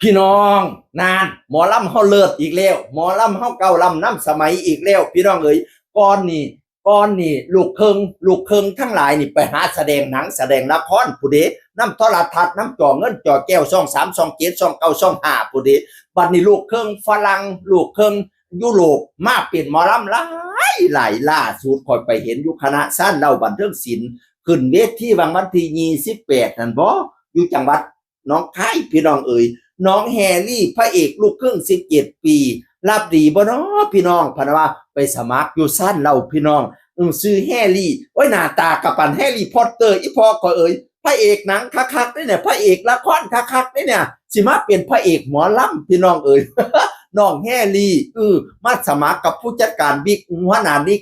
พี่น้องนานหมอลำเฮาเลิศอีกแล้วหมอลำเฮาเก่าลำน้ำสมัยอีกแล้วพี่น้องเอ๋ยก่อนนี่ลูกเคิงทั้งหลายนี่ไปหาแสดงหนังแสดงละครผู้เดน้ำโทรทัศน์น้ำจ่อเงินจ่อแก้วช่องสามช่องเจ็ดช่องเก้าช่องห้าผู้เดบัดนี้ลูกเคิงฝรั่งลูกเคิงยุโรปมาเปลี่ยนหมอลำหลายล่าสุดคอยไปเห็นอยู่คณะสั้นเล่าบันเทิงศิลป์ขึ้นเวทีวันที่28นั่นบ่อยู่จังหวัดหนองคายพี่น้องเอ๋ย น้องแฮร์รี่พระเอกลูกครึ่ง17 ปีรับดีบ่เนาะพี่น้องพะนะว่าไปสมัครอยู่สั้นเราพี่น้องซื้อแฮร์รี่โอ้ยหน้าตากับปันแฮร์รี่พอตเตอร์อีพอก็เอ่ยพระเอกหนังคักๆได้เนี่ยพระเอกละครคักๆได้เนี่ยสิมาเป็นพระเอกหมอลำพี่น้องเอ่ย น้องแฮร์รี่มาสมัครกับผู้จัดการบิ๊กหัวหน้านิ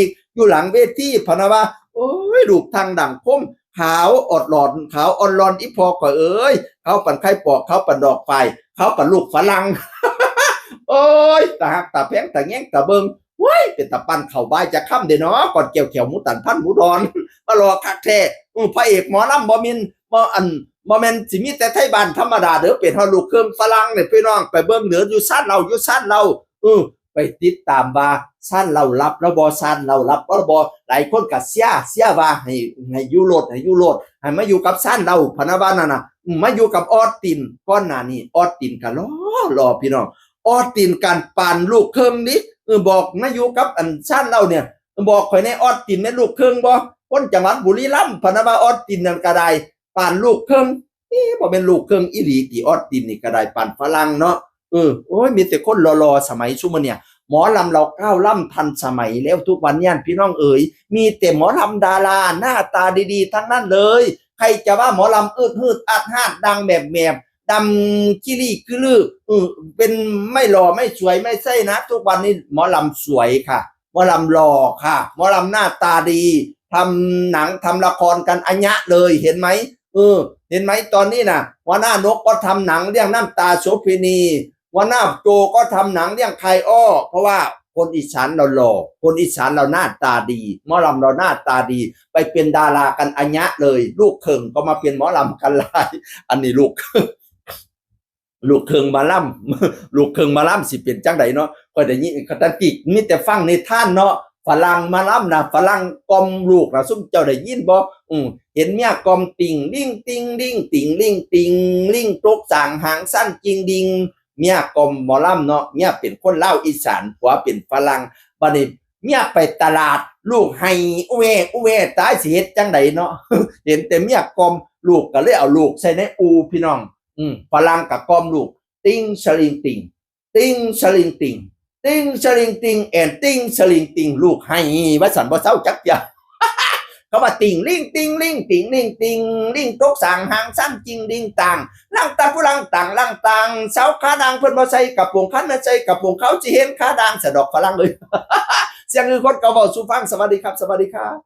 กอยู่หลังเวทีพะนะว่าโอ้ยลูกทางดังคมขาวอดหลอนขาวอ่อนร้อนอีพอก็เอ้ยเขาปั่นไข่ปอกเขาปั่นดอกไฟเขาปั่นลูกฝรั่ง โอ้ยตาหักตาแพงตาแง่งตาเบิงว้ยเป็นตาปั้นเข่าใบจะค่ำเด้เนาะก่อนเกี่ยวเขียวหมูตันพันหมูดอนมารอคักแท้พระเอกหมอลำบ่มินบ่แม่นสิมีแต่ไทยบ้านธรรมดาเด้อเป็นเฮาลูกเครื่องฝรั่งเนี่ยพี่น้องไปเบิ่งเหนืออยู่ซ่านเราไปติดตามว่าซ่านเรารับแล้วบ่ซ่านเรารับบ่หลายคนก็เสียว่าให้อยู่โลดให้มาอยู่กับซ่านเราพะนะว่านั่นน่ะมาอยู่กับออสตินก่อนหน้านี้ออสตินก็รอพี่น้องออสตินการปานลูกเครื่องนี้บอกมาอยู่กับอันซ่านเราเนี่ยบอกข่อยในออสตินในลูกเครื่องบ่คนจังหวัดบุรีรัมย์พะนะว่าออสตินนั่นก็ได้ปานลูกเครื่องนี่บ่เป็นลูกเครื่องอีหลีติออสตินนี่ก็ได้ปานฝรั่งเนาะโอ้ยมีแต่คนรอๆสมัยซุมื้อเนี่ยหมอลำเราก้าวล้ำทันสมัยแล้วทุกวันนี้พี่น้องเอ๋ยมีแต่หมอลำดาราหน้าตาดีๆทั้งนั้นเลยใครจะว่าหมอลำฮืดอัดฮาดดังแบบดำกิลี่คือลือเป็นไม่หล่อไม่สวยไม่ใช่นะทุกวันนี้หมอลำสวยค่ะหมอลำหล่อค่ะหมอลำหน้าตาดีทำหนังทำละครกันอัญญะเลยเห็นไหมเห็นไหมตอนนี้นะหัวหน้านกก็ทำหนังเรื่องน้ำตาโสเภณีหัวหน้าโจก็ทำหนังเรื่องใครอ้อเพราะว่าคนอีสานเราหล่อคนอีสานเราหน้าตาดีหมอลำเราหน้าตาดีไปเป็นดารากันอัญญะเลยลูกเคิงก็มาเป็นหมอลำกันหลายอันนี้ลูกเคิงมาล่ำลูกเคิงมาล่ำสิเป็นจังไดเนาะก็ได้ยินกตันกิกมีแต่ฟังในท่านเนาะฝรั่งมาล่ำนะฝรั่งกอมลูกนะซุ่มเจ้าได้ยินบ่เห็นเมียกอมติ่งลิ่งติงลิ่งติ่งลิ่งติงลิ่งตกสางหางสั้นจริงดิงเมียกอมหมอล่ำเนาะเมียเป็นคนลาวอีสานผัวเป็นฝรั่งบัดนี้เมียไปตลาดลูกให้อุเวตายสิเฮ็ดจังไดเนาะ เห็นแต่เมียกอมลูกก็เลยเอาลูกใส่ในพี่น้องฝรั่งกับกอมลูกติ้งสลิงติงติ้งสลิงติงติ้งสลิงติงแอนติ้งสลิงติงลูกให้ว่าสันบ่เศร้าจักอย่าเขาว่าติงลิงติงลิงติงลิงติงลิงตกสางหางสั้นจริงดิงต่างลังตาผู้ลังต่างลังต่างเสาขาดังเพิ่นบ่ใส่กับปงคันน่ะใส่กับปงเขาสิเห็นขาดังสะดอกฝรั่งเลย เสียงคือคนเก่าเว้าสู่ฟังสวัสดีครับ